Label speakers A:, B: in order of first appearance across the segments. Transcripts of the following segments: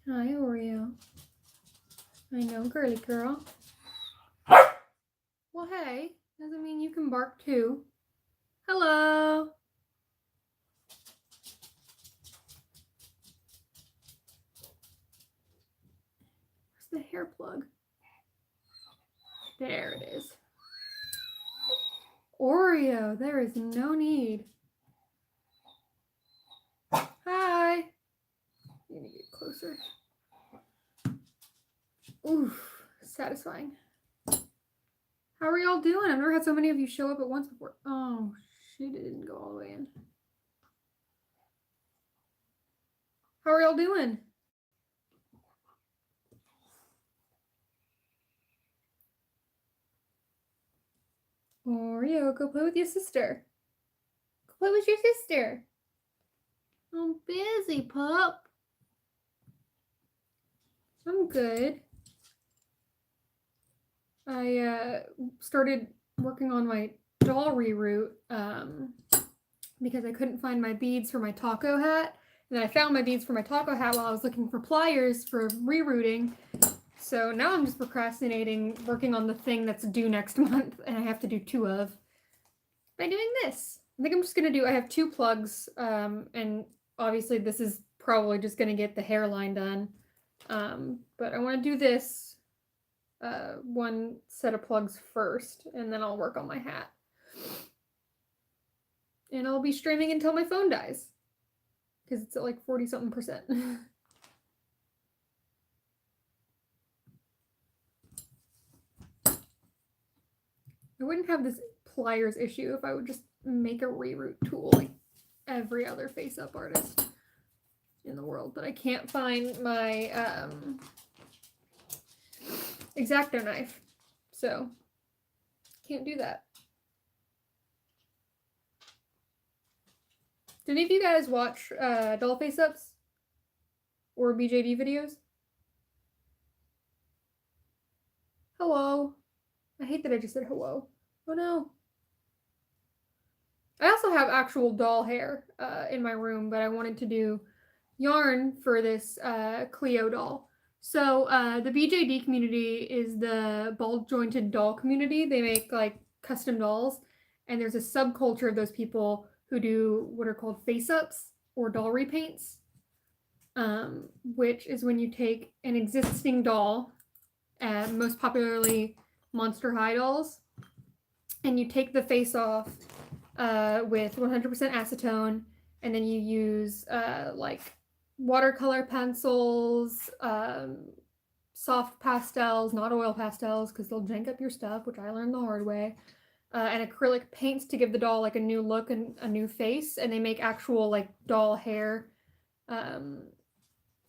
A: Hi, Oreo. I know, girly girl. Well, hey, doesn't mean you can bark too. Hello. Where's the hair plug? There it is. Oreo, there is no need. Hi. Need to get closer. Oof, satisfying. How are y'all doing? I've never had so many of you show up at once before. Oh, shit, it didn't go all the way in. How are y'all doing? Oreo, go play with your sister. Go play with your sister. I'm busy, pup. I'm good. I started working on my doll reroute because I couldn't find my beads for my taco hat. And then I found my beads for my taco hat while I was looking for pliers for rerouting. So now I'm just procrastinating working on the thing that's due next month and I have to do 2 of by doing this. I think I'm just going to do, I have 2 plugs and obviously this is probably just going to get the hairline done. But I want to do this one set of plugs first and then I'll work on my hat. And I'll be streaming until my phone dies because it's at like 40-something%. I wouldn't have this pliers issue if I would just make a reroute tool like every other face-up artist in the world, but I can't find my X-Acto knife, so can't do that. Do any of you guys watch doll face-ups or BJD videos? Hello. I hate that I just said hello. Oh no. I also have actual doll hair in my room, but I wanted to do yarn for this Cleo doll. So the BJD community is the ball jointed doll community. They make like custom dolls, and there's a subculture of those people who do what are called face-ups or doll repaints, which is when you take an existing doll, most popularly Monster High dolls, and you take the face off with 100% acetone, and then you use like watercolor pencils, soft pastels, not oil pastels, because they'll jank up your stuff, which I learned the hard way, and acrylic paints to give the doll like a new look and a new face, and they make actual like doll hair,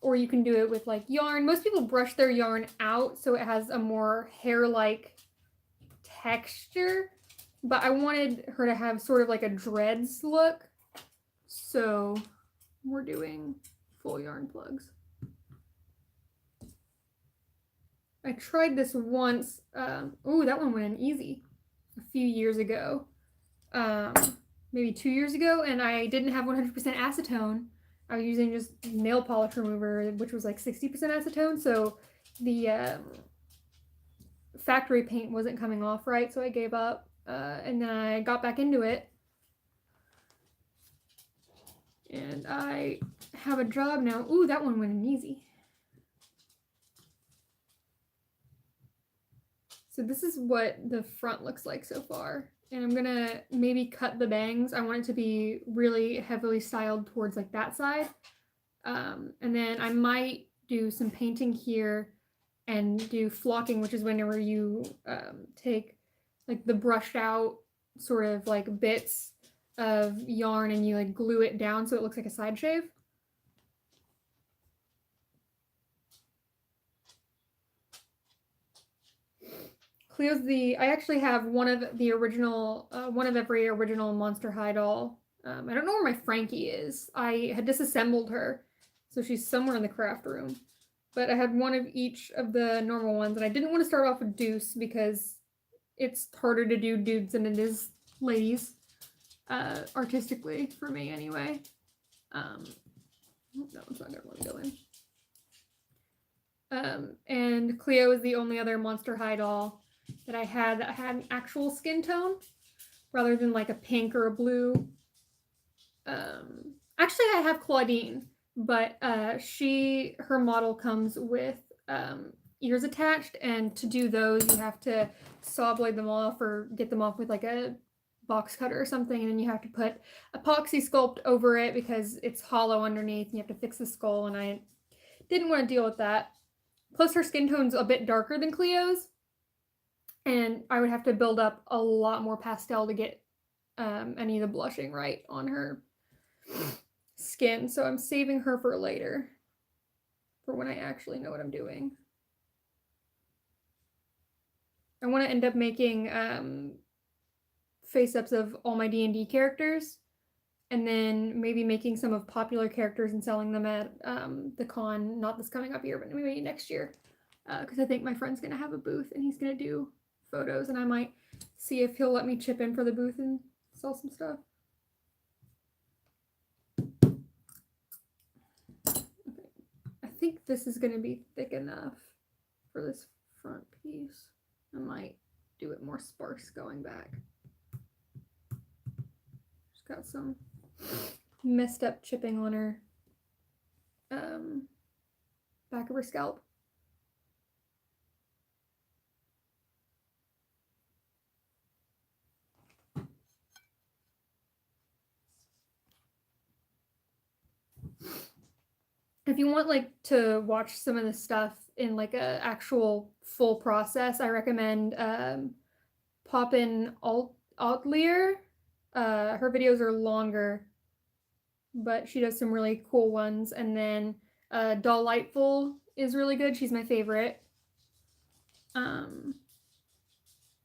A: or you can do it with like yarn. Most people brush their yarn out so it has a more hair-like texture, but I wanted her to have sort of like a dreads look, so we're doing full yarn plugs. I tried this once. Oh, that one went in easy a few years ago, maybe 2 years ago, and I didn't have 100% acetone. I was using just nail polish remover, which was like 60% acetone, so the factory paint wasn't coming off right, so I gave up, and then I got back into it, and I have a job now. Ooh, that one went in easy. So this is what the front looks like so far. And I'm gonna maybe cut the bangs. I want it to be really heavily styled towards like that side. And then I might do some painting here and do flocking, which is whenever you take like the brushed out sort of like bits of yarn and you like glue it down so it looks like a side shave. Cleo's I actually have one of the original, one of every original Monster High doll. I don't know where my Frankie is. I had disassembled her So she's somewhere in the craft room. But I had one of each of the normal ones, and I didn't want to start off with Deuce because it's harder to do dudes than it is ladies, artistically, for me anyway. That one's not going to want to go in. And Cleo is the only other Monster High doll that I had an actual skin tone rather than like a pink or a blue. Actually, I have Claudine, but her model comes with ears attached, and to do those, you have to saw blade them off or get them off with like a box cutter or something, and then you have to put epoxy sculpt over it because it's hollow underneath, and you have to fix the skull, and I didn't want to deal with that. Plus, her skin tone's a bit darker than Cleo's, and I would have to build up a lot more pastel to get any of the blushing right on her skin, so I'm saving her for later, for when I actually know what I'm doing. I want to end up making face-ups of all my D&D characters, and then maybe making some of popular characters and selling them at the con, not this coming up year, but maybe next year, because I think my friend's going to have a booth, and he's going to do photos, and I might see if he'll let me chip in for the booth and sell some stuff. I think this is going to be thick enough for this front piece. I might do it more sparse going back. She's got some messed up chipping on her back of her scalp. If you want like to watch some of the stuff in like a actual full process, I recommend pop in Altlier. Her videos are longer, but she does some really cool ones. And then Dollightful is really good. She's my favorite.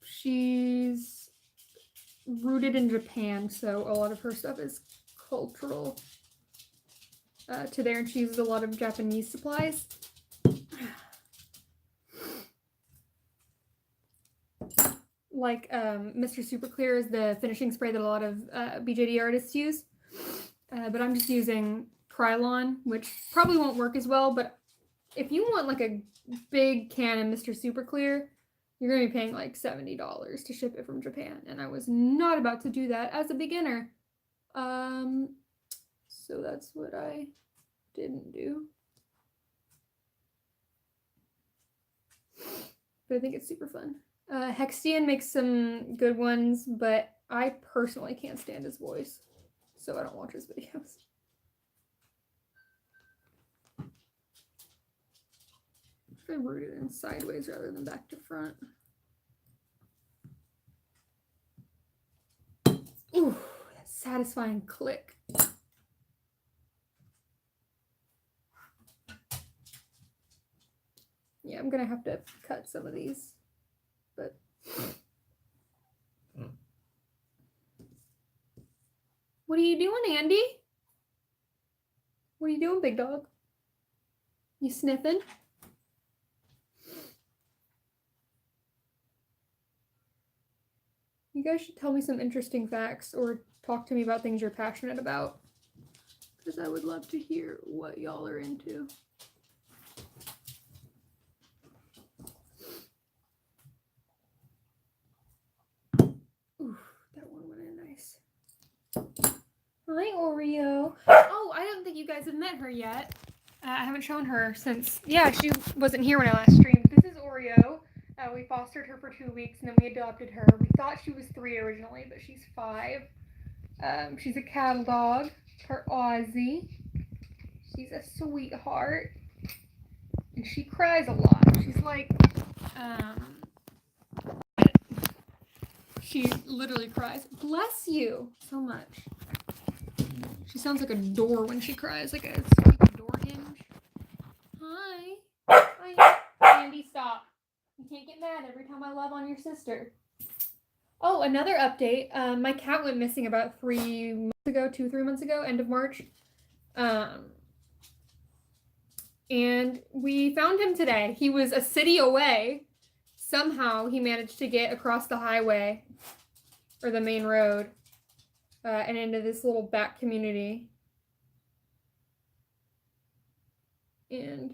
A: She's rooted in Japan, so a lot of her stuff is cultural to there, and she uses a lot of Japanese supplies. Like Mr. Super Clear is the finishing spray that a lot of BJD artists use, but I'm just using Krylon, which probably won't work as well, but if you want like a big can of Mr. Super Clear, you're going to be paying like $70 to ship it from Japan, and I was not about to do that as a beginner. So that's what I didn't do. But I think it's super fun. Hextian makes some good ones, but I personally can't stand his voice, so I don't watch his videos. I root it in sideways rather than back to front. Ooh, that satisfying click. Yeah, I'm gonna have to cut some of these, but what are you doing, Andy? What are you doing, big dog? You sniffing? You guys should tell me some interesting facts or talk to me about things you're passionate about, because I would love to hear what y'all are into. Ooh, that one went in nice. Hi, Oreo. Oh, I don't think you guys have met her yet. I haven't shown her since, yeah, she wasn't here when I last streamed. This is Oreo. We fostered her for 2 weeks, and then we adopted her. We thought she was 3 originally, but she's 5. She's a cattle dog, her Aussie. She's a sweetheart, and she cries a lot. She's like, she literally cries. Bless you so much. She sounds like a door when she cries, like a door hinge. Hi. Hi. Andy, stop. You can't get mad every time I love on your sister. Oh, another update. My cat went missing about 3 months ago, 2-3 months ago, end of March. And we found him today. He was a city away. Somehow he managed to get across the highway or the main road and into this little back community. And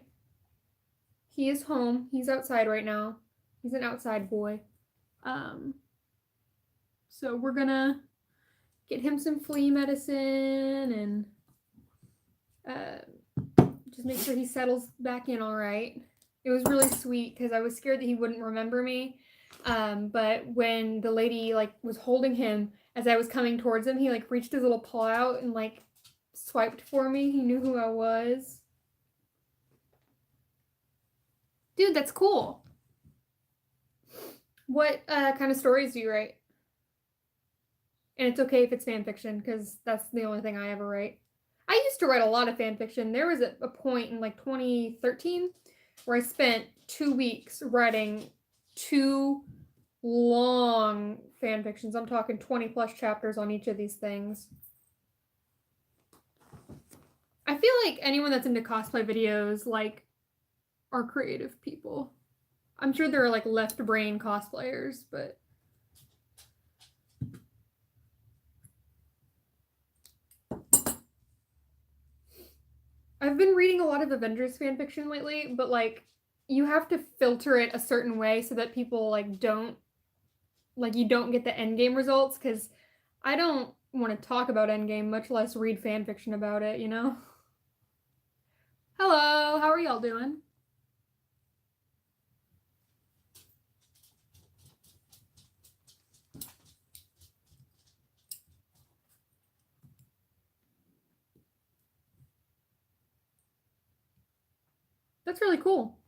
A: he is home. He's outside right now. He's an outside boy. So we're gonna get him some flea medicine and just make sure he settles back in all right. It was really sweet because I was scared that he wouldn't remember me. But when the lady like was holding him as I was coming towards him, he like reached his little paw out and like swiped for me. He knew who I was. Dude, that's cool. What kind of stories do you write? And it's okay if it's fan fiction, because that's the only thing I ever write. I used to write a lot of fan fiction. There was a point in like 2013 where I spent 2 weeks writing 2 long fan fictions. I'm talking 20 plus chapters on each of these things. I feel like anyone that's into cosplay videos like are creative people. I'm sure there are like left brain cosplayers, but I've been reading a lot of Avengers fanfiction lately, but like you have to filter it a certain way so that people like don't like you don't get the endgame results, because I don't want to talk about endgame, much less read fanfiction about it, you know? Hello, how are y'all doing? That's really cool.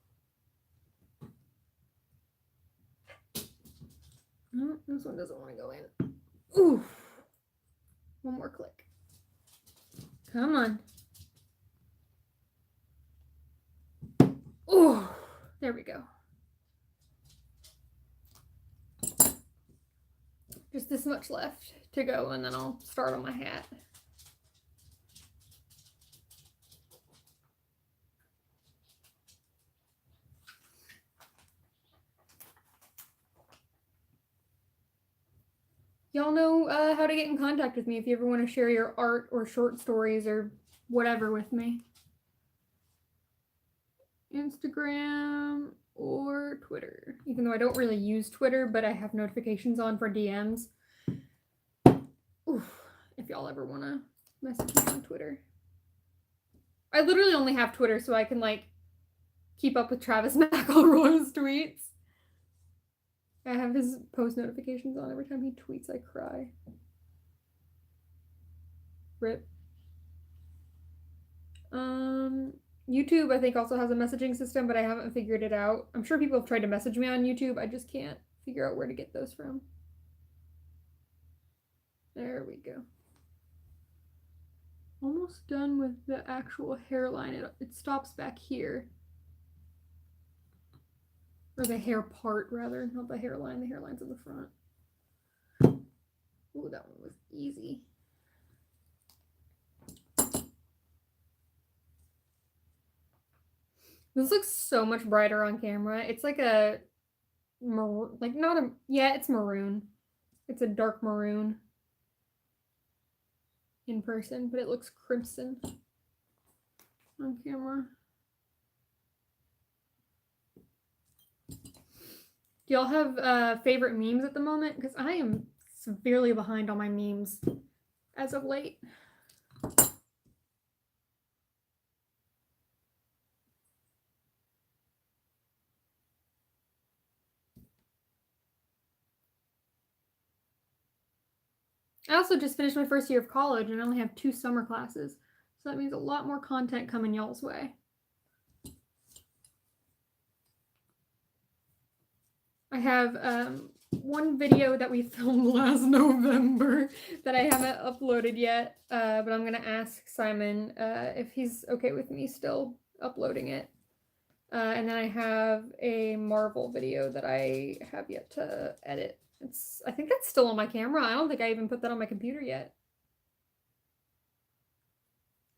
A: Oh, this one doesn't want to go in. Ooh. One more click. Come on. Ooh. There we go. Just this much left to go, and then I'll start on my hat. Y'all know how to get in contact with me if you ever want to share your art or short stories or whatever with me. Instagram or Twitter. Even though I don't really use Twitter, but I have notifications on for DMs. Oof, if y'all ever want to message me on Twitter. I literally only have Twitter so I can like keep up with Travis McElroy's tweets. I have his post notifications on. Every time he tweets, I cry. Rip. YouTube, I think, also has a messaging system, but I haven't figured it out. I'm sure people have tried to message me on YouTube. I just can't figure out where to get those from. There we go. Almost done with the actual hairline. It stops back here. Or the hair part, rather. Not the hairline. The hairline's in the front. Ooh, that one was easy. This looks so much brighter on camera. It's like a like not a yeah, it's maroon. It's a dark maroon in person, but it looks crimson on camera. Do y'all have favorite memes at the moment? Because I am severely behind on my memes as of late. I also just finished my first year of college and I only have 2 summer classes. So that means a lot more content coming y'all's way. I have one video that we filmed last November that I haven't uploaded yet, but I'm going to ask Simon if he's okay with me still uploading it. And then I have a Marvel video that I have yet to edit. I think that's still on my camera. I don't think I even put that on my computer yet.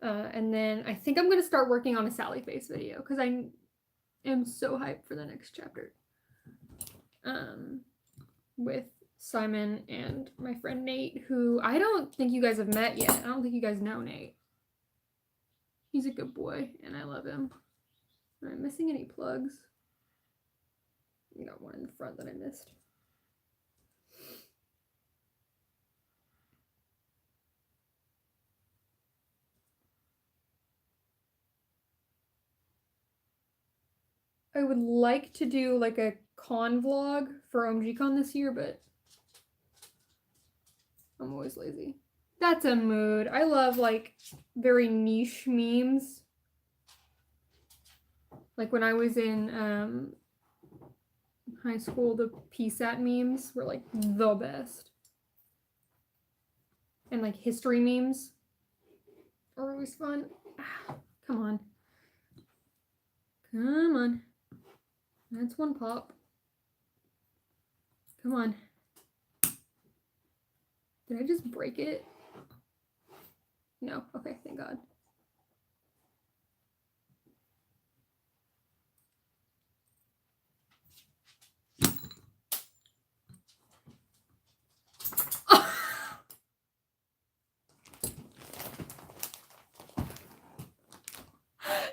A: And then I think I'm going to start working on a Sally face video because I am so hyped for the next chapter. With Simon and my friend Nate, who I don't think you guys have met yet. I don't think you guys know Nate. He's a good boy, and I love him. Am I missing any plugs? I got one in the front that I missed. I would like to do like a con vlog for OMGCon this year, but I'm always lazy. That's a mood. I love like very niche memes. Like when I was in high school, the PSAT memes were like the best. And like history memes are always fun. Ah, come on. Come on. That's one pop. Come on. Did I just break it? No. Okay, thank God.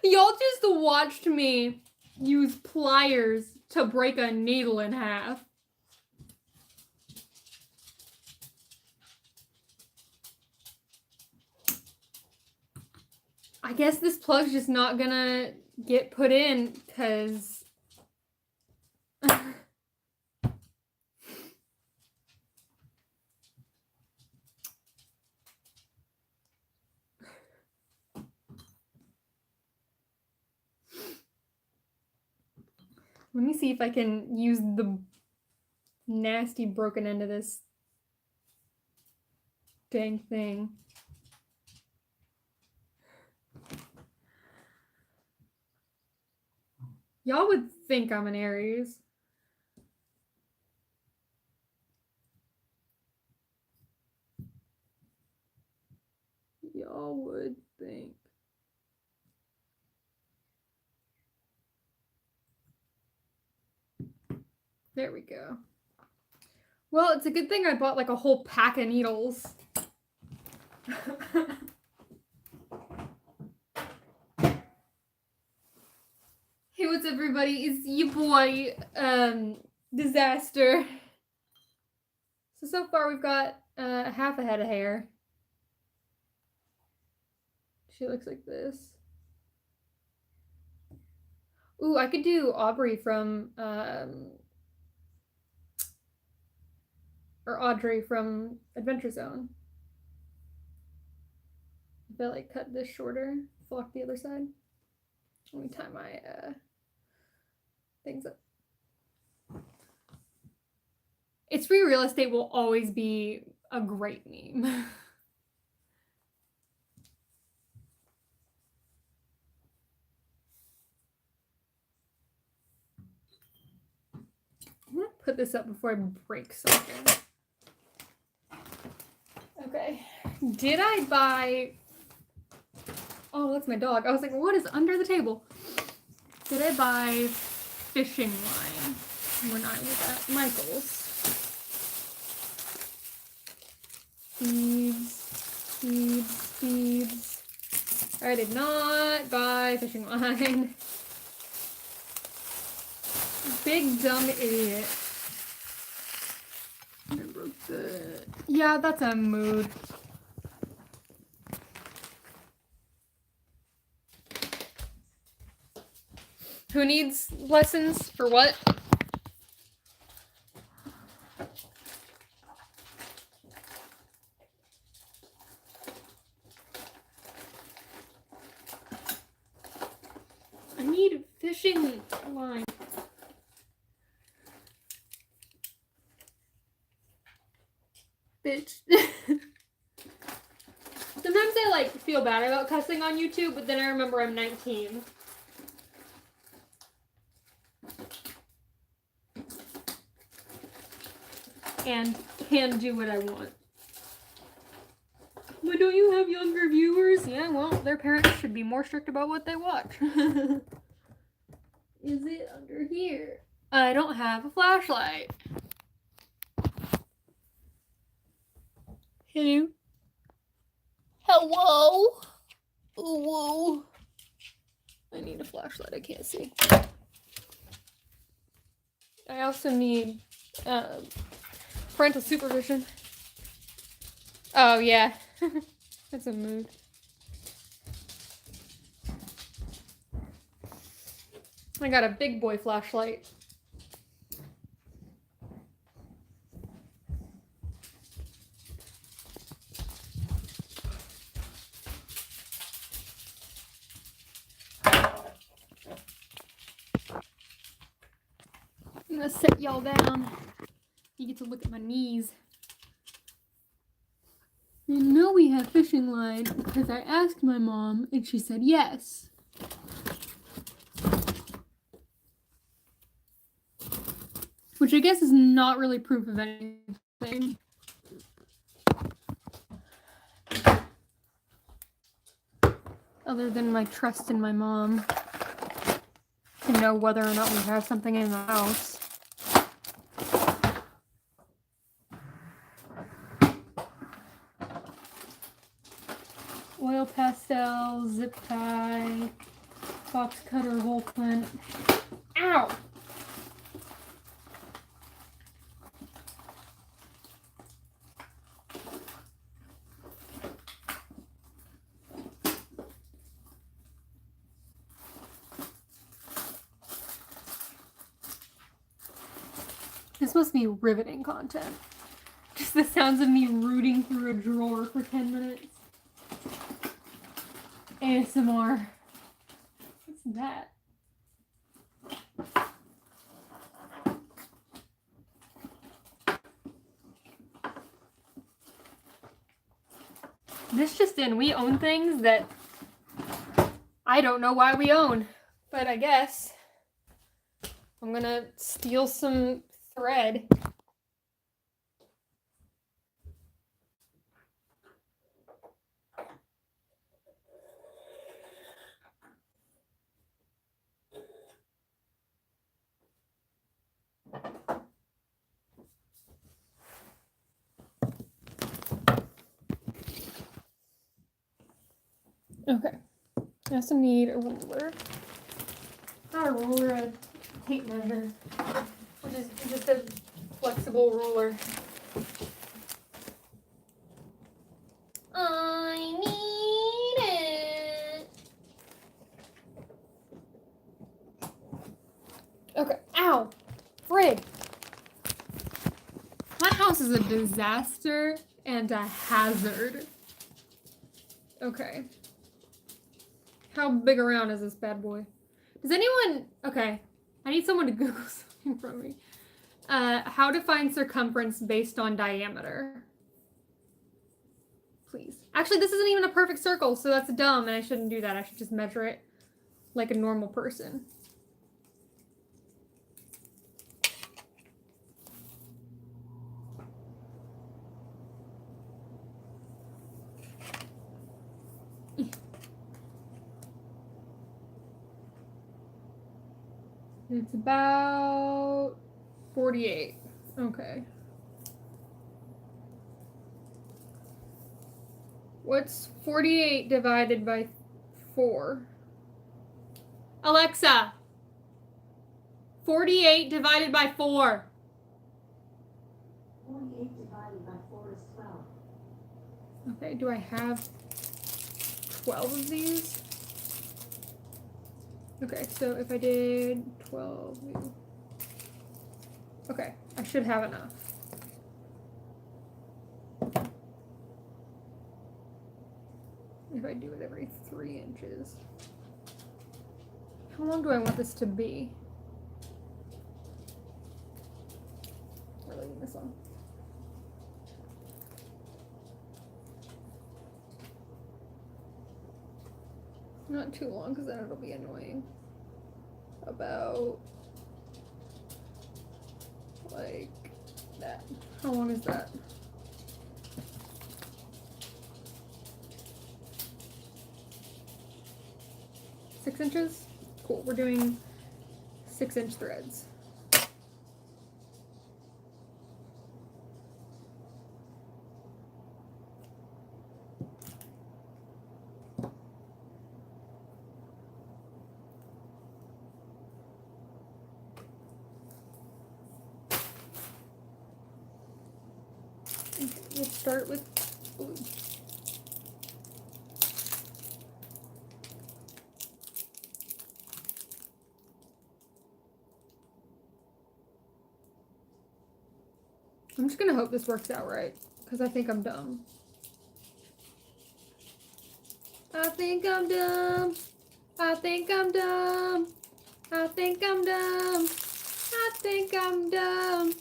A: Y'all just watched me use pliers to break a needle in half. I guess this plug's just not gonna get put in because let me see if I can use the nasty broken end of this dang thing. Y'all would think I'm an Aries. Y'all would think. There we go. Well, it's a good thing I bought like a whole pack of needles. Hey, what's up, everybody? It's your boy, Disaster. So far we've got half a head of hair. She looks like this. Ooh, I could do Aubrey from, or Audrey from Adventure Zone. If I like cut this shorter, flock the other side. Let me tie my things up. It's Free Real Estate will always be a great meme. I'm gonna put this up before I break something. Okay. Did I buy... Oh, that's my dog. I was like, what is under the table? Did I buy fishing line when I was at Michael's? Seeds. I did not buy fishing line. Big dumb idiot. I broke the... Yeah, that's a mood. Who needs lessons for what? I need fishing line. Bitch. Sometimes I like feel bad about cussing on YouTube, but then I remember I'm 19. And can do what I want. But don't you have younger viewers? Yeah, well, their parents should be more strict about what they watch. Is it under here? I don't have a flashlight. Hello? Hello? Whoa. I need a flashlight. I can't see. I also need parental supervision. Oh, yeah. That's a mood. I got a big boy flashlight. I'm gonna set y'all down. You get to look at my knees. You know we have fishing line because I asked my mom and she said yes. Which I guess is not really proof of anything. Other than my trust in my mom to know whether or not we have something in the house. Oil pastel, zip tie, box cutter, hole flint. Ow! This must be riveting content. Just the sounds of me rooting through a drawer for 10 minutes. ASMR. What's that? This just in, we own things that I don't know why we own. But I guess I'm gonna steal some thread. Okay, I also need a ruler. Not a ruler, a tape measure, which is just a flexible ruler. I need it. Okay, ow, frig. My house is a disaster and a hazard. Okay. How big around is this bad boy? Does anyone... Okay. I need someone to Google something from me. How to find circumference based on diameter. Please. Actually, this isn't even a perfect circle, so that's dumb, and I shouldn't do that. I should just measure it like a normal person. It's about 48. Okay. What's 48 divided by 4? Alexa, 48 divided by 4.
B: 48 divided by 4 is 12.
A: Okay, do I have 12 of these? Okay, so if I did 12, okay, I should have enough. If I do it every 3 inches. How long do I want this to be? We're leaving this on. Not too long, because then it'll be annoying. About like that. How long is that? 6 inches? Cool, we're doing 6-inch threads. We'll start with blue. I'm just gonna hope this works out right, because I think I'm dumb. I think I'm dumb. I think I'm dumb. I think I'm dumb. I think I'm dumb.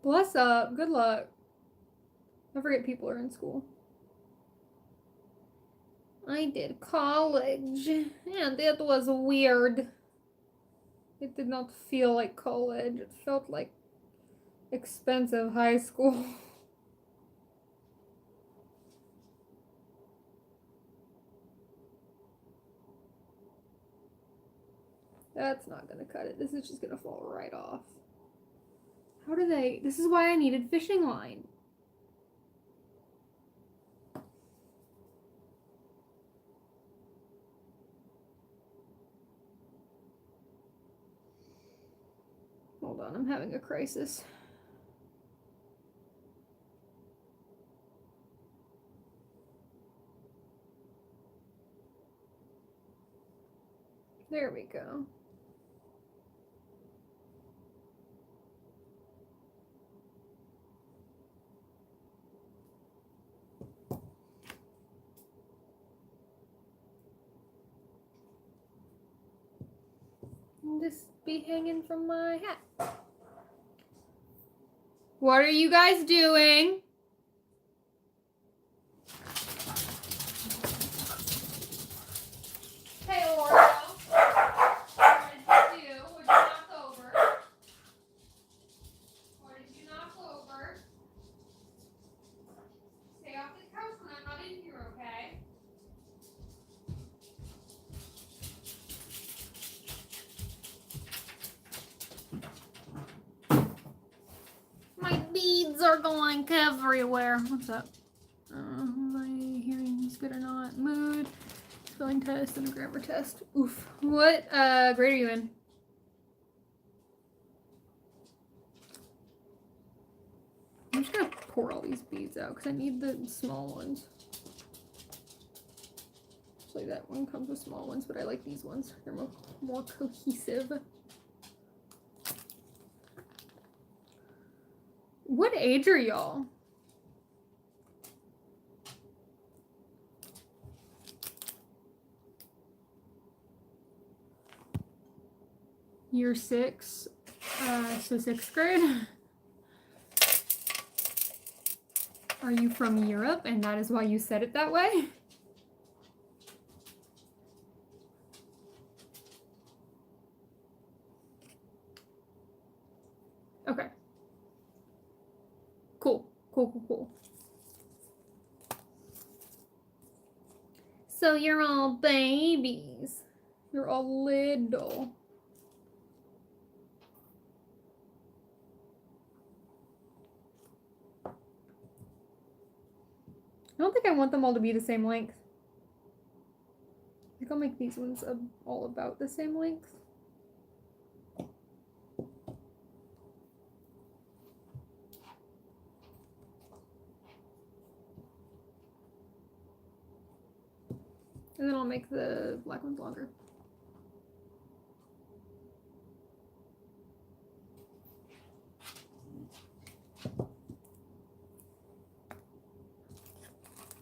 A: Bless up. Good luck. I forget people are in school. I did college, and it was weird. It did not feel like college. It felt like expensive high school. That's not gonna cut it. This is just gonna fall right off. How do they? This is why I needed fishing line. Hold on, I'm having a crisis. There we go. This be hanging from my hat. What are you guys doing? Hey, Oreo. What did you do? What did you knock over? What did you knock over? Stay off the couch when I'm not in here, okay? My beads are going everywhere. What's up? My hearing is good or not? Mood, spelling test, and a grammar test. Oof. What grade are you in? I'm just gonna pour all these beads out because I need the small ones. Actually, that one comes with small ones, but I like these ones. They're more cohesive. What age are y'all? Year 6, so 6th grade. Are you from Europe and that is why you said it that way? Okay. Cool. So you're all babies. You're all little. I don't think I want them all to be the same length. I think I'll make these ones all about the same length. And then I'll make the black ones longer.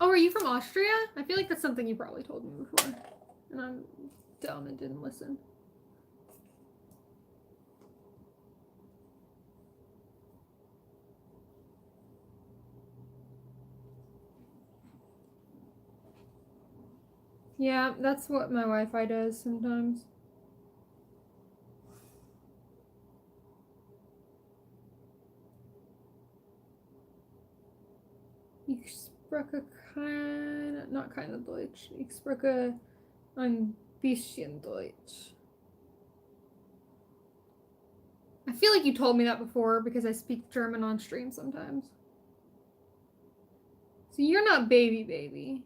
A: Oh, are you from Austria? I feel like that's something you probably told me before. And I'm dumb and didn't listen. Yeah, that's what my Wi-Fi does sometimes. Ich spreche not keine Deutsch. Ich spreche ein bisschen Deutsch. I feel like you told me that before because I speak German on stream sometimes. So you're not baby,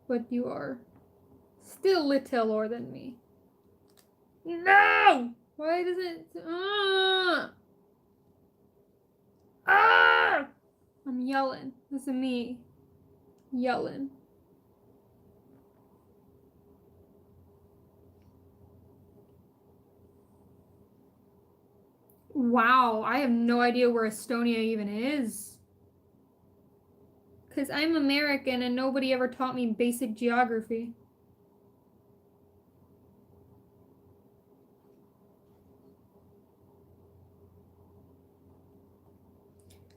A: but you are still littler than me. No! Why does it? I'm yelling. This is me yelling. Wow, I have no idea where Estonia even is. Because I'm American and nobody ever taught me basic geography.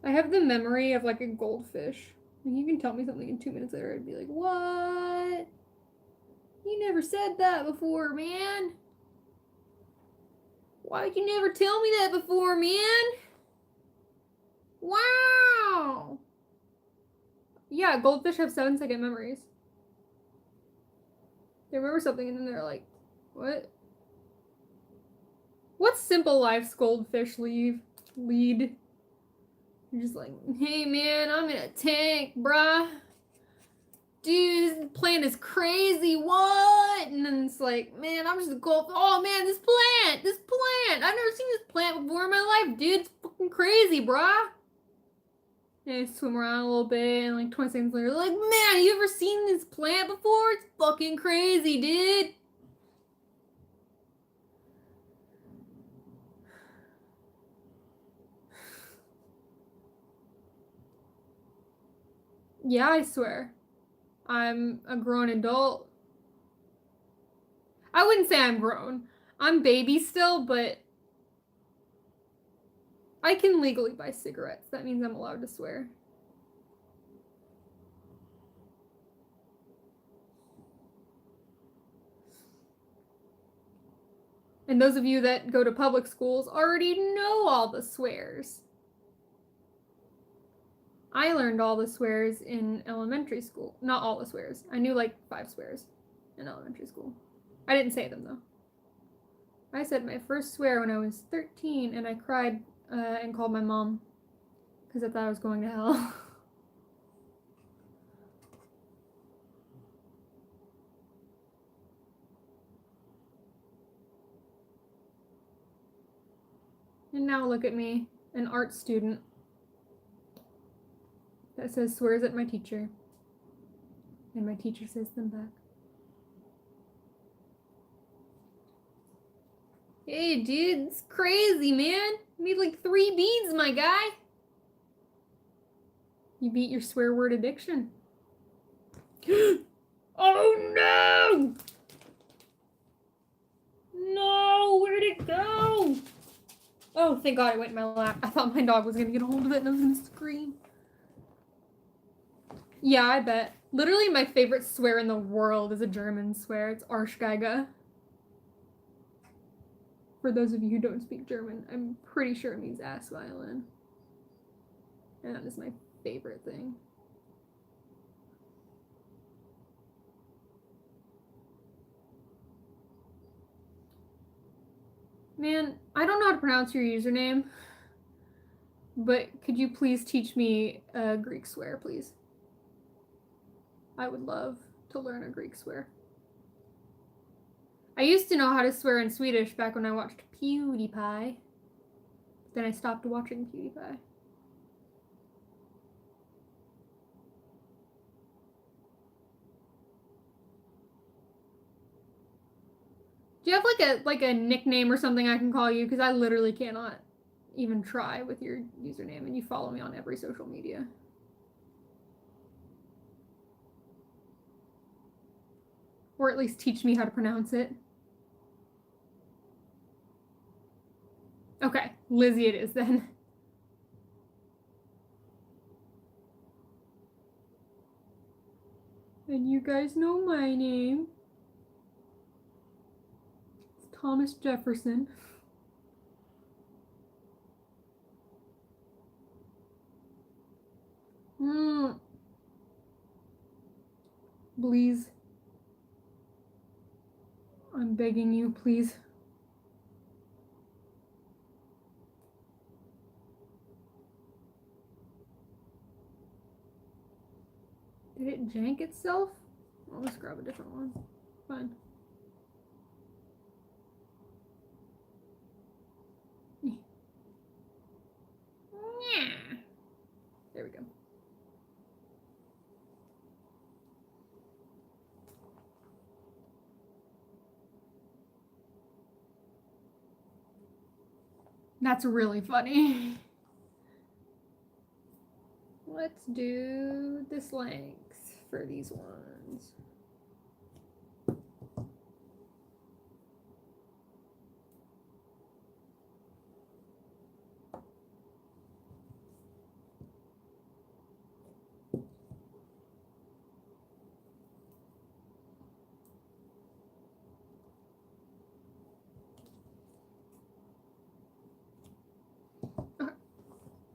A: I have the memory of like a goldfish. Like, you can tell me something in 2 minutes later, I'd be like, what? You never said that before, man. Why'd you never tell me that before, man? Wow. Yeah, goldfish have 7-second memories. They remember something and then they're like, what? What simple life's goldfish lead? You're just like, hey man, I'm in a tank, bruh. Dude, this plant is crazy, what? And then it's like, man, I'm just a goldfish. Oh man, this plant. I've never seen this plant before in my life, dude. It's fucking crazy, bruh. And I swim around a little bit, and like 20 seconds later, like, man, you ever seen this plant before? It's fucking crazy, dude. Yeah, I swear. I'm a grown adult. I wouldn't say I'm grown. I'm baby still, but I can legally buy cigarettes. That means I'm allowed to swear. And those of you that go to public schools already know all the swears. I learned all the swears in elementary school. Not all the swears. I knew like 5 swears in elementary school. I didn't say them though. I said my first swear when I was 13 and I cried and called my mom because I thought I was going to hell. And now look at me, an art student that says swears at my teacher. And my teacher says them back. Hey, dude, it's crazy, man. You made like 3 beads, my guy. You beat your swear word addiction. Oh, no! No, where'd it go? Oh, thank God it went in my lap. I thought my dog was gonna get a hold of it and I was gonna scream. Yeah, I bet. Literally my favorite swear in the world is a German swear. It's Arschgeige. For those of you who don't speak German, I'm pretty sure it means ass violin. And that is my favorite thing. Man, I don't know how to pronounce your username, but could you please teach me a Greek swear, please? I would love to learn a Greek swear. I used to know how to swear in Swedish back when I watched PewDiePie. Then I stopped watching PewDiePie. Do you have like a nickname or something I can call you? Because I literally cannot even try with your username, and you follow me on every social media. Or at least teach me how to pronounce it. Okay, Lizzie it is then. And you guys know my name. It's Thomas Jefferson. Please. I'm begging you, please. Did it jank itself? I'll just grab a different one. Fine. There we go. That's really funny. Let's do this length for these ones.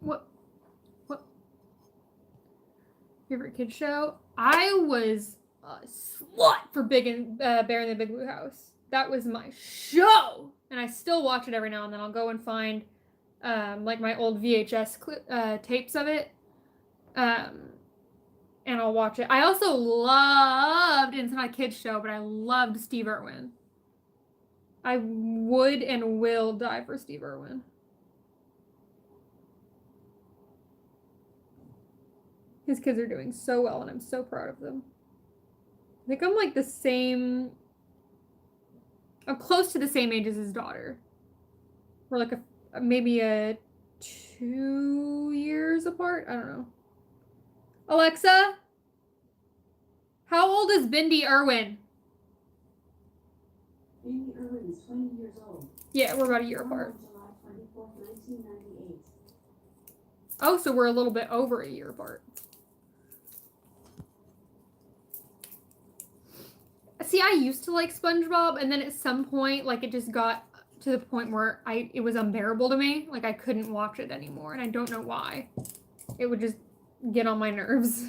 A: What? Favorite kid show? I was a slut for Bear in the Big Blue House. That was my show, and I still watch it every now and then. I'll go and find like my old VHS tapes of it, and I'll watch it. I also loved, and it's not a kid's show, but I loved Steve Irwin. I would and will die for Steve Irwin. His kids are doing so well, and I'm so proud of them. I think I'm like I'm close to the same age as his daughter. We're like maybe 2 years apart. I don't know. Alexa, how old is Bindi Irwin?
B: Bindi Irwin is 20 years old.
A: Yeah, we're about a year apart.
B: July 24th, 1998.
A: Oh, so we're a little bit over a year apart. See, I used to like SpongeBob, and then at some point, like, it just got to the point where it was unbearable to me. Like, I couldn't watch it anymore, and I don't know why. It would just get on my nerves.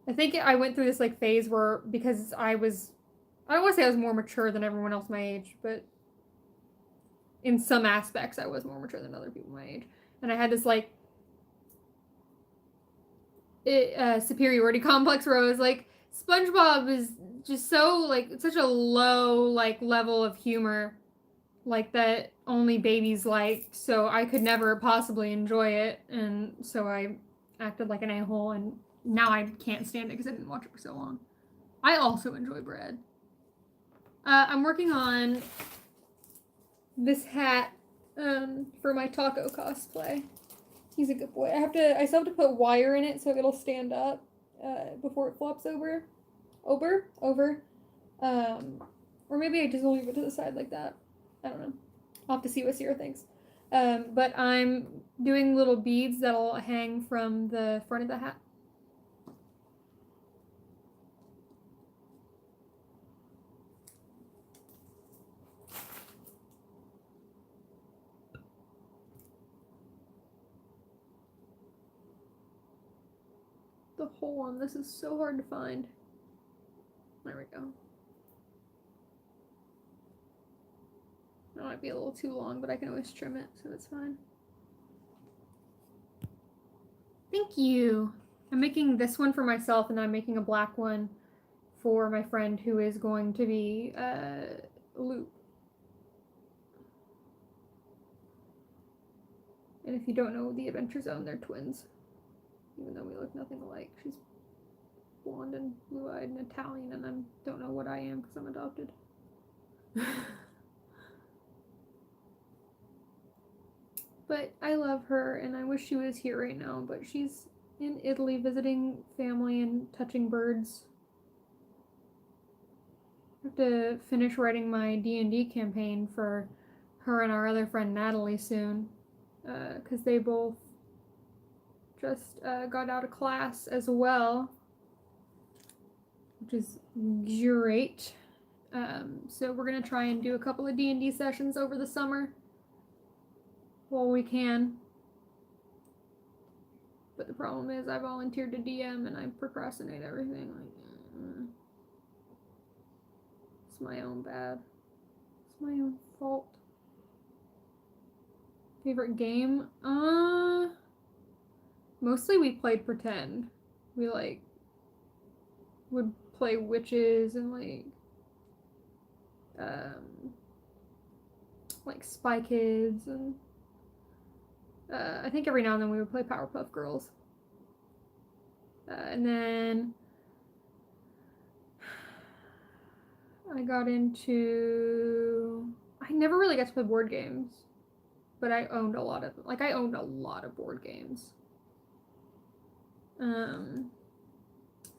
A: I think I went through this, like, phase where, because I don't want to say I was more mature than everyone else my age, but in some aspects, I was more mature than other people my age. And I had this, like, superiority complex where I was like, SpongeBob is just so, like, such a low, like, level of humor, like, that only babies like, so I could never possibly enjoy it, and so I acted like an a-hole, and now I can't stand it because I didn't watch it for so long. I also enjoy bread. I'm working on this hat for my taco cosplay. He's a good boy. I still have to put wire in it so it'll stand up before it flops over. Or maybe I just leave it to the side like that. I don't know. I'll have to see what Sierra thinks. But I'm doing little beads that'll hang from the front of the hat. The hole on this is so hard to find. There we go. That might be a little too long, but I can always trim it, so it's fine. Thank you. I'm making this one for myself, and I'm making a black one for my friend who is going to be Loop. And if you don't know the Adventure Zone, they're twins. Even though we look nothing alike. She's blonde and blue-eyed and Italian, and I don't know what I am because I'm adopted. But I love her, and I wish she was here right now, but she's in Italy visiting family and touching birds. I have to finish writing my D&D campaign for her and our other friend Natalie soon, because they both just got out of class as well, which is great. So we're gonna try and do a couple of D&D sessions over the summer while we can. But the problem is I volunteered to DM and I procrastinate everything. Like, it's my own bad. It's my own fault. Favorite game? Mostly we played pretend. We like would play witches and like Spy Kids, and I think every now and then we would play Powerpuff Girls. And then I got into. I never really got to play board games, but I owned a lot of board games.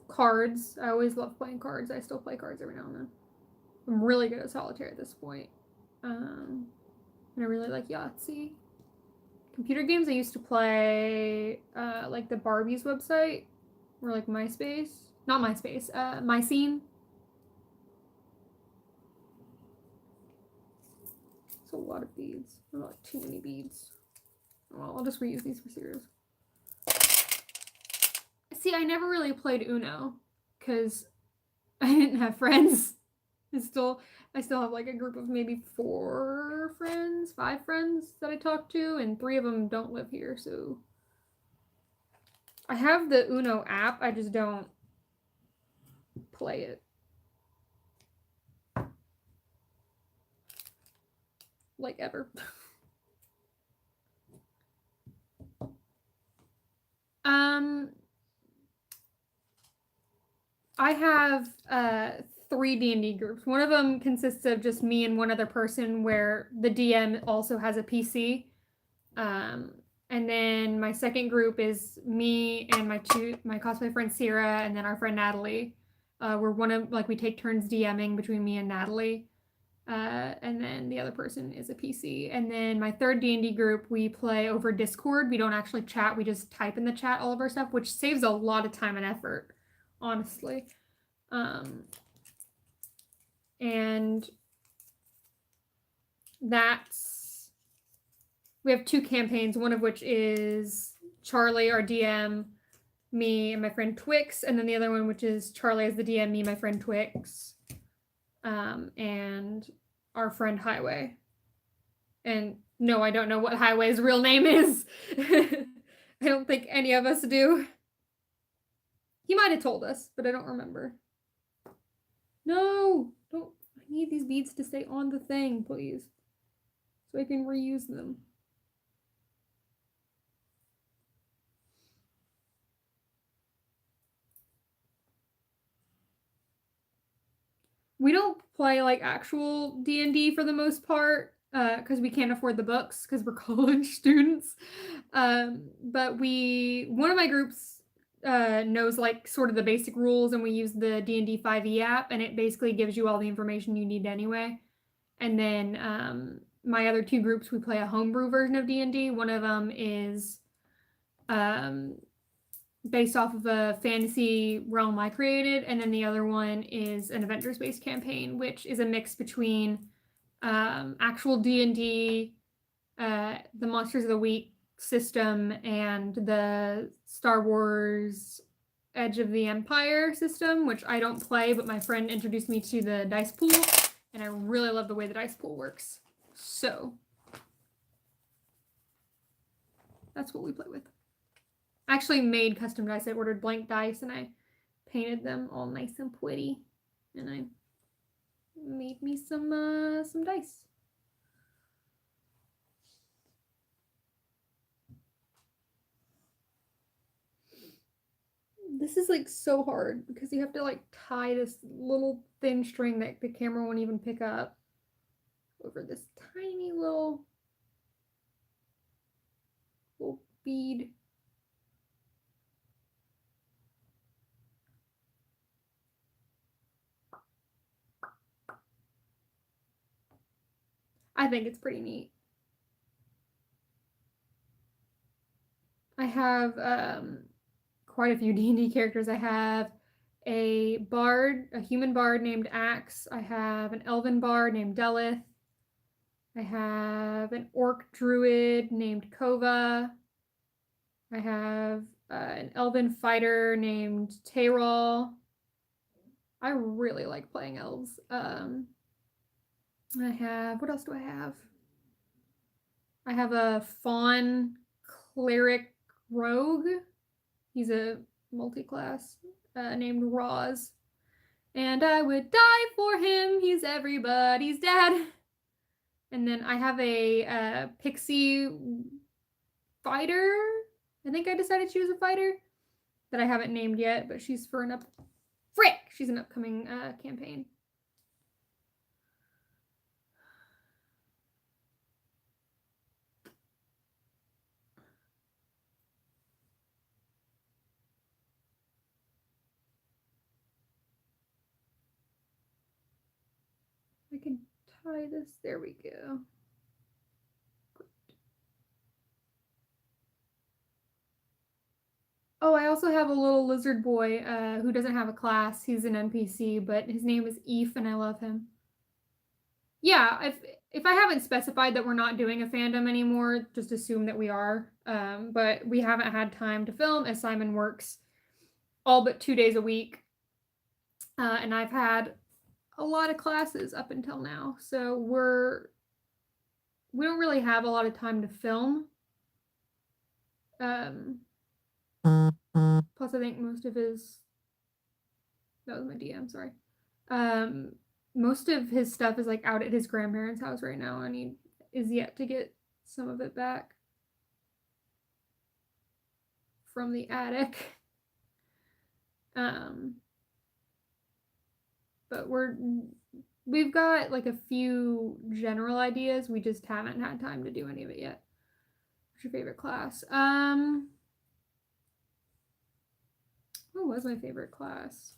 A: Cards. I always loved playing cards. I still play cards every now and then. I'm really good at solitaire at this point. And I really like Yahtzee. Computer games I used to play like the Barbie's website, or like MySpace. Not MySpace, MyScene. It's a lot of beads. Not too many beads. Well, I'll just reuse these for cereals. See, I never really played Uno because I didn't have friends. I still have like a group of maybe 4 friends, 5 friends that I talk to, and 3 of them don't live here, so I have the Uno app, I just don't play it. Like ever. I have 3 D&D groups. One of them consists of just me and one other person where the DM also has a PC. And then my second group is me and my cosplay friend Sierra, and then our friend Natalie. We take turns DMing between me and Natalie. And then the other person is a PC. And then my third D&D group, we play over Discord. We don't actually chat. We just type in the chat all of our stuff, which saves a lot of time and effort, honestly. And we have 2 campaigns, one of which is Charlie, our DM, me and my friend Twix, and then the other one, which is Charlie as the DM, me, my friend Twix, and our friend Highway. And no, I don't know what Highway's real name is. I don't think any of us do. He might have told us, but I don't remember. No, don't. I need these beads to stay on the thing, please, so I can reuse them. We don't play like actual D&D for the most part because we can't afford the books because we're college students. But one of my groups knows like sort of the basic rules, and we use the D&D 5e app, and it basically gives you all the information you need anyway. And then my other 2 groups, we play a homebrew version of D&D. One of them is based off of a fantasy realm I created, and then the other one is an Avengers-based campaign, which is a mix between actual D&D, the Monsters of the Week system, and the Star Wars Edge of the Empire system, which I don't play, but my friend introduced me to the dice pool, and I really love the way the dice pool works. So that's what we play with. I actually made custom dice. I ordered blank dice and I painted them all nice and pretty, and I made me some dice. This is like so hard because you have to like tie this little thin string that the camera won't even pick up over this tiny little bead. I think it's pretty neat. I have quite a few D&D characters. I have a bard, a human bard named Axe. I have an elven bard named Delith. I have an orc druid named Kova. I have an elven fighter named Tayrol. I really like playing elves. I have, what else do I have? I have a fawn cleric rogue. He's a multi-class named Roz. And I would die for him. He's everybody's dad. And then I have a pixie fighter. I think I decided she was a fighter that I haven't named yet, but she's for an she's an upcoming campaign. I can tie this. There we go. Oh, I also have a little lizard boy who doesn't have a class. He's an NPC, but his name is Eve, and I love him. Yeah, if I haven't specified that we're not doing a fandom anymore, just assume that we are. But we haven't had time to film as Simon works all but 2 days a week. And I've had a lot of classes up until now. So we don't really have a lot of time to film. Plus, I think most of his, that was my DM, sorry. Most of his stuff is like out at his grandparents' house right now, and he is yet to get some of it back from the attic. But we've got like a few general ideas. We just haven't had time to do any of it yet. What's your favorite class? What was my favorite class?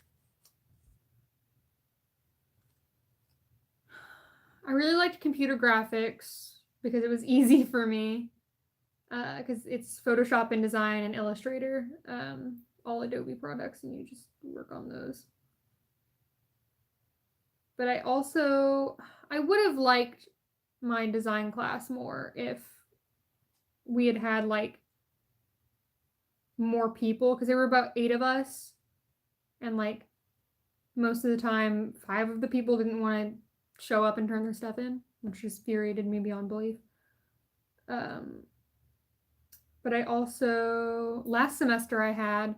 A: I really liked computer graphics because it was easy for me. Because it's Photoshop, InDesign, and Illustrator. All Adobe products, and you just work on those. But I would have liked my design class more if we had had like more people, because there were about 8 of us, and like most of the time 5 of the people didn't want to show up and turn their stuff in, which just infuriated me beyond belief. But I also, last semester I had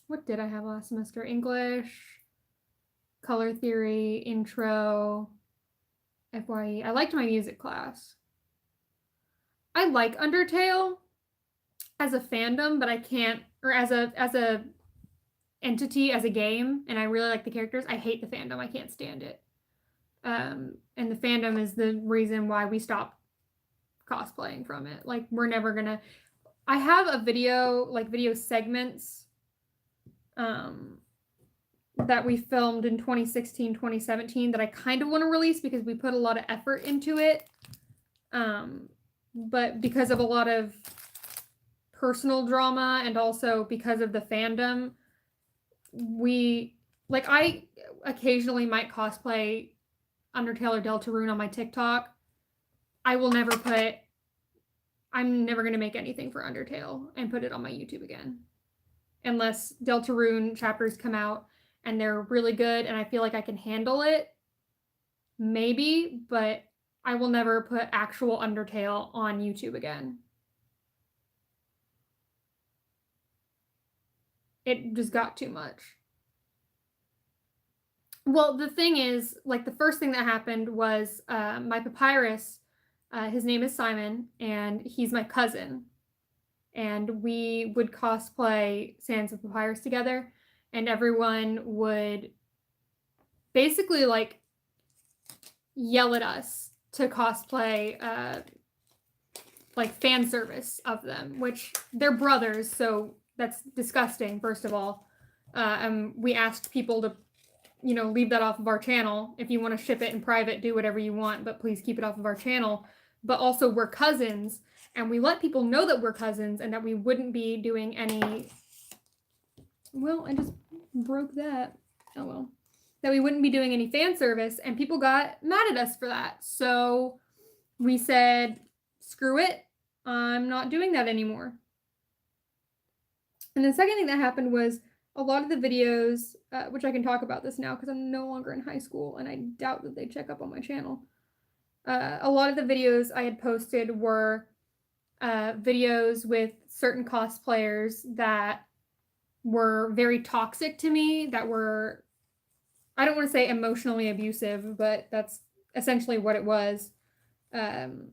A: what did I have last semester? English, color theory, intro, FYE. I liked my music class. I like Undertale as a fandom, but I can't, or as a entity, as a game, and I really like the characters. I hate the fandom. I can't stand it. And the fandom is the reason why we stopped cosplaying from it. Like, we're never gonna, I have a video, like video segments that we filmed in 2016, 2017 that I kind of want to release because we put a lot of effort into it. But because of a lot of personal drama and also because of the fandom, I occasionally might cosplay Undertale or Deltarune on my TikTok. I'm never going to make anything for Undertale and put it on my YouTube again. Unless Deltarune chapters come out and they're really good and I feel like I can handle it. Maybe, but I will never put actual Undertale on YouTube again. It just got too much. Well, the thing is, like, the first thing that happened was my papyrus, his name is Simon, and he's my cousin. And we would cosplay Sands of Papyrus together, and everyone would basically, like, yell at us to cosplay, like, fan service of them, which they're brothers, so that's disgusting, first of all. We asked people to, leave that off of our channel. If you want to ship it in private, do whatever you want, but please keep it off of our channel. but also we're cousins, and we let people know that we're cousins and that we wouldn't be doing any. Well, I just broke that. Oh well. That we wouldn't be doing any fan service, and people got mad at us for that. So we said, screw it, I'm not doing that anymore. And the second thing that happened was a lot of the videos, which I can talk about this now because I'm no longer in high school and I doubt that they check up on my channel. A lot of the videos I had posted were videos with certain cosplayers that were very toxic to me, that were, I don't want to say emotionally abusive, but that's essentially what it was. And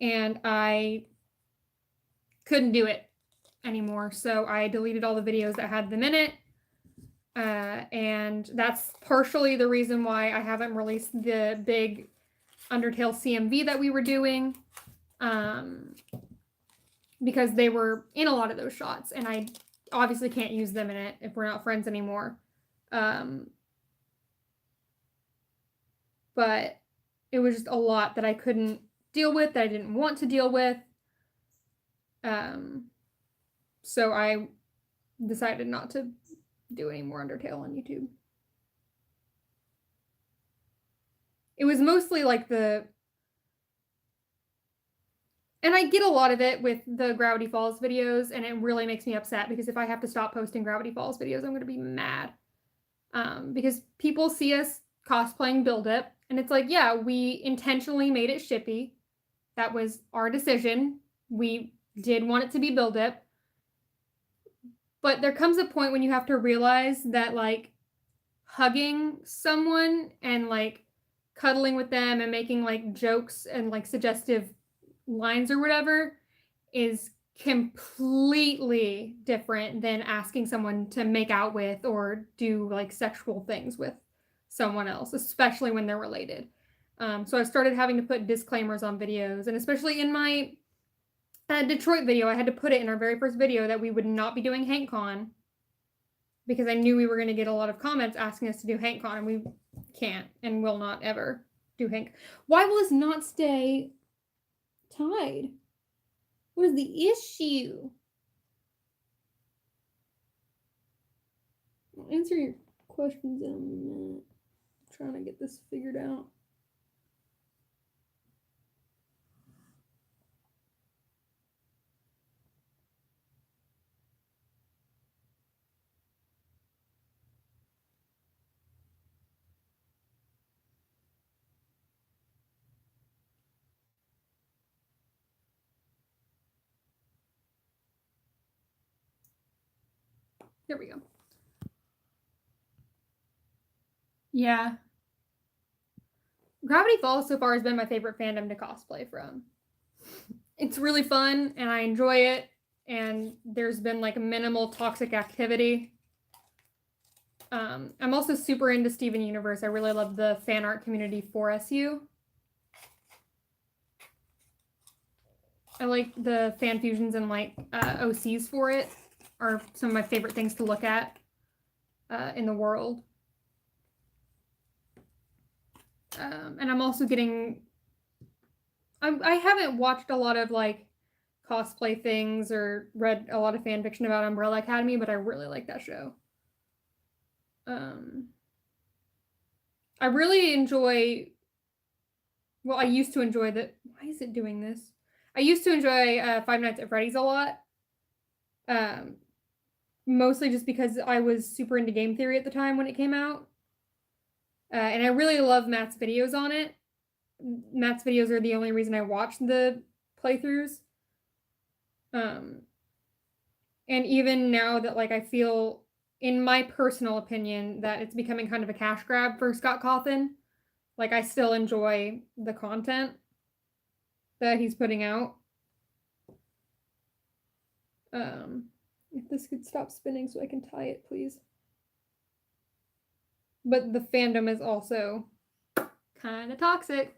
A: I couldn't do it anymore, so I deleted all the videos that had them in it. And that's partially the reason why I haven't released the big Undertale CMV that we were doing, because they were in a lot of those shots, and I obviously can't use them in it if we're not friends anymore. But it was just a lot that I couldn't deal with, that I didn't want to deal with. So I decided not to do any more Undertale on YouTube. It was mostly like and I get a lot of it with the Gravity Falls videos, and it really makes me upset because if I have to stop posting Gravity Falls videos, I'm going to be mad. Because people see us cosplaying Build It, and it's like, yeah, we intentionally made it shippy. That was our decision. We did want it to be Build It. But there comes a point when you have to realize that, like, hugging someone and, like, cuddling with them and making, like, jokes and, like, suggestive lines or whatever is completely different than asking someone to make out with or do, like, sexual things with someone else, especially when they're related. So I started having to put disclaimers on videos, and especially in my Detroit video, I had to put it in our very first video that we would not be doing HankCon because I knew we were going to get a lot of comments asking us to do HankCon, and we can't and will not ever do Hank. Why will this not stay tied? What is the issue? I'll answer your questions in a minute. I'm trying to get this figured out. There we go. Yeah. Gravity Falls so far has been my favorite fandom to cosplay from. It's really fun and I enjoy it, and there's been like minimal toxic activity. I'm also super into Steven Universe. I really love the fan art community for SU. I like the fan fusions and like OCs for it are some of my favorite things to look at in the world. And I'm also getting... I haven't watched a lot of like cosplay things or read a lot of fan fiction about Umbrella Academy, but I really like that show. I really enjoy... Well, I used to enjoy the... Why is it doing this? I used to enjoy Five Nights at Freddy's a lot. Mostly just because I was super into game theory at the time when it came out. And I really love Matt's videos on it. Matt's videos are the only reason I watch the playthroughs. And even now that like I feel, in my personal opinion, that it's becoming kind of a cash grab for Scott Cawthon, like I still enjoy the content that he's putting out. If this could stop spinning so I can tie it, please. But the fandom is also kind of toxic.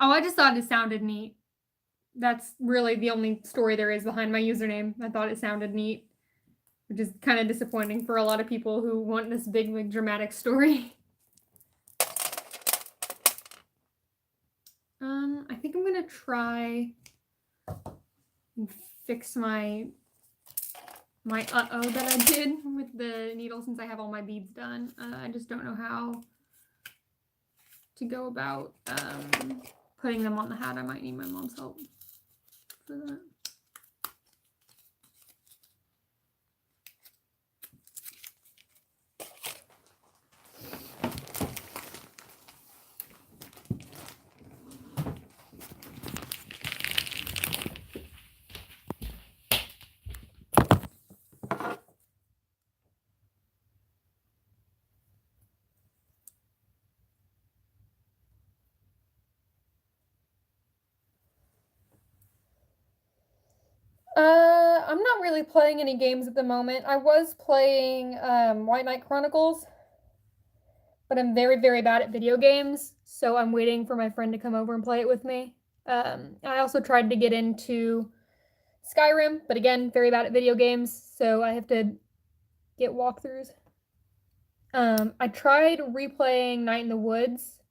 A: Oh, I just thought it sounded neat. That's really the only story there is behind my username. I thought it sounded neat, which is kind of disappointing for a lot of people who want this big, like, dramatic story. gonna try and fix my uh-oh that I did with the needle since I have all my beads done. I just don't know how to go about putting them on the hat. I might need my mom's help for that. I'm not really playing any games at the moment. I was playing White Knight Chronicles, but I'm very, very bad at video games, so I'm waiting for my friend to come over and play it with me. I also tried to get into Skyrim, but again, very bad at video games, so I have to get walkthroughs. I tried replaying Night in the Woods,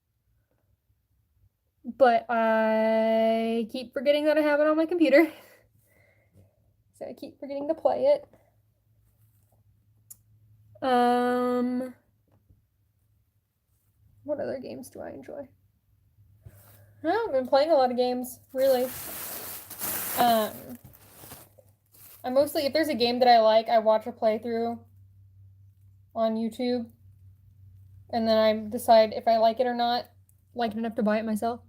A: but I keep forgetting that I have it on my computer. So I keep forgetting to play it. What other games do I enjoy? I've been playing a lot of games, really. I mostly, if there's a game that I like, I watch a playthrough on YouTube, and then I decide if I like it or not, like it enough to buy it myself.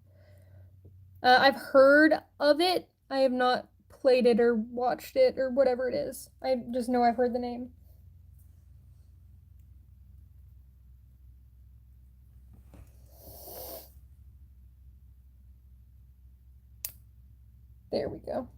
A: I've heard of it. I have not played it or watched it or whatever it is. I just know I've heard the name. There we go.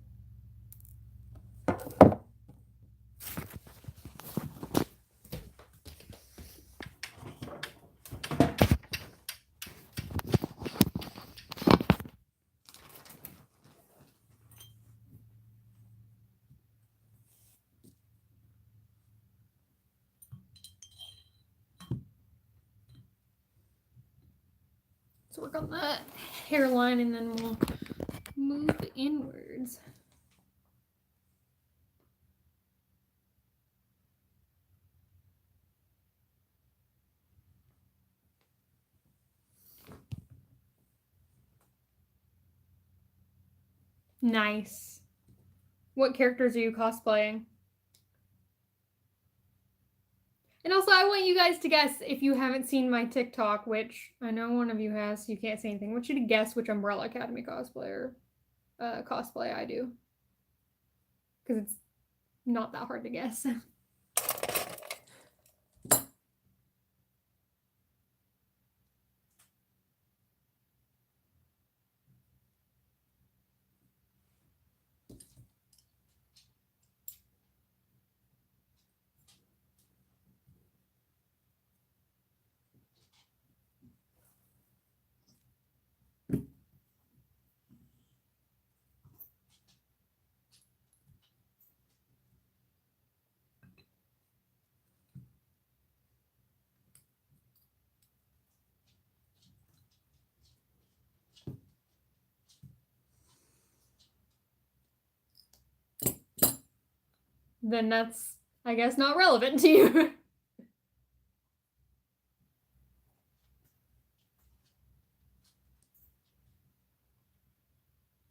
A: Let's work on that hairline and then we'll move inwards. Nice. What characters are you cosplaying? And also, I want you guys to guess, if you haven't seen my TikTok, which I know one of you has, so you can't say anything. I want you to guess which Umbrella Academy cosplay I do. Because it's not that hard to guess. Then that's, I guess, not relevant to you.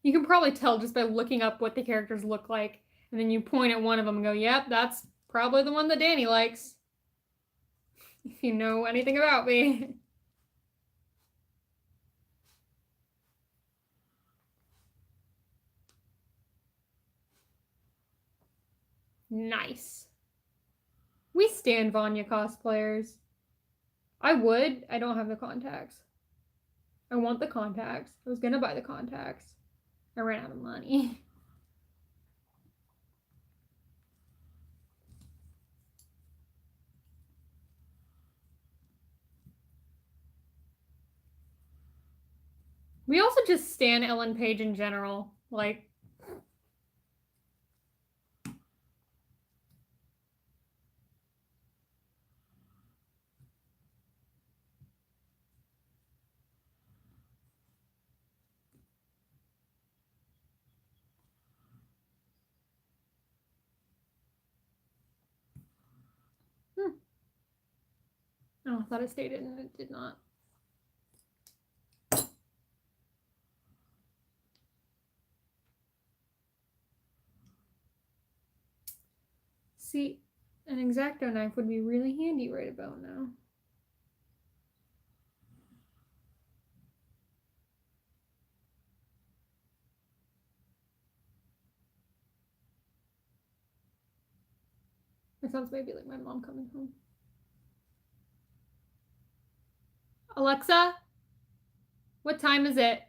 A: You can probably tell just by looking up what the characters look like, and then you point at one of them and go, yep, that's probably the one that Danny likes. If you know anything about me. Nice. We stand Vanya cosplayers. I would. I don't have the contacts. I want the contacts. I was gonna buy the contacts. I ran out of money. We also just stan Ellen Page in general. Like, Oh, I thought it stayed in and it did not. See, an X-Acto knife would be really handy right about now. It sounds maybe like my mom coming home. Alexa, what time is it?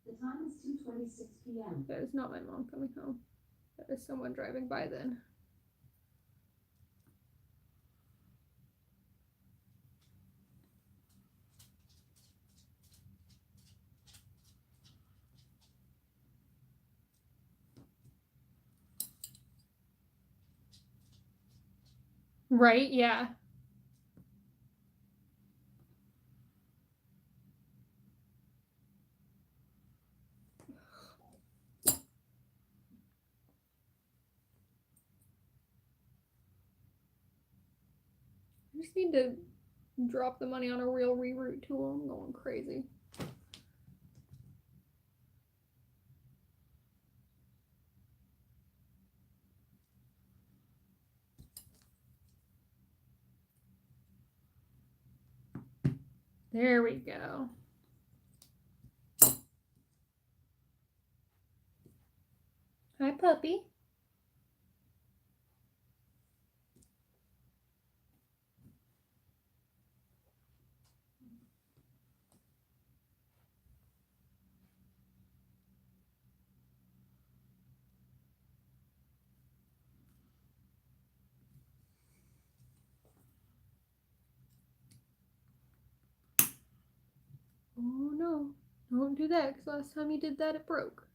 B: The time is 2:26 p.m.
A: That is not my mom coming home. That is someone driving by then. Right? Yeah. I just need to drop the money on a real reroute tool. I'm going crazy. There we go. Hi, puppy. Oh no, don't do that because last time you did that, it broke.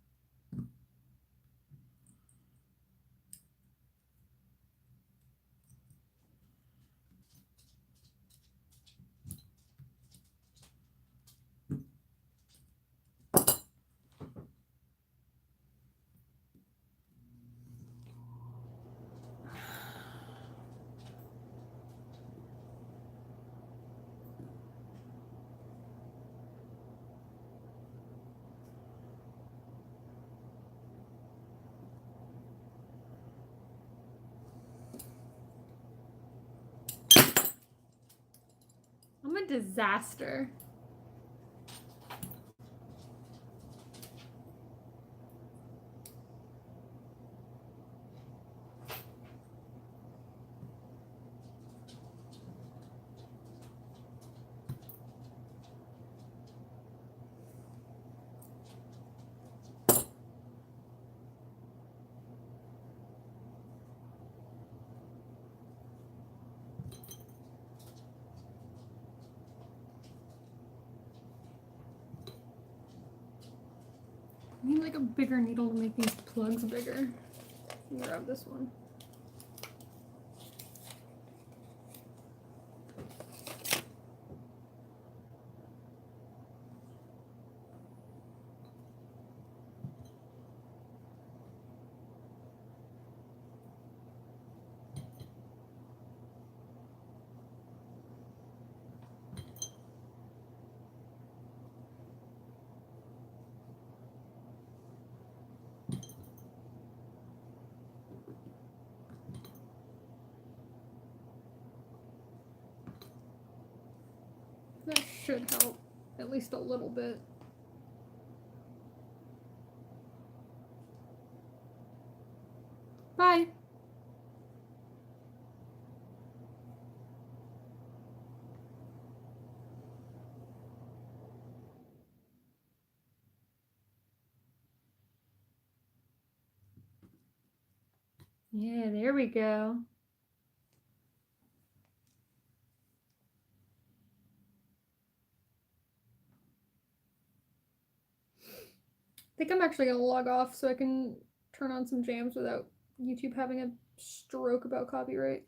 A: I'm a disaster. I need like a bigger needle to make these plugs bigger. Grab this one. That should help at least a little bit. Bye. Yeah, there we go. I think I'm actually going to log off so I can turn on some jams without YouTube having a stroke about copyright.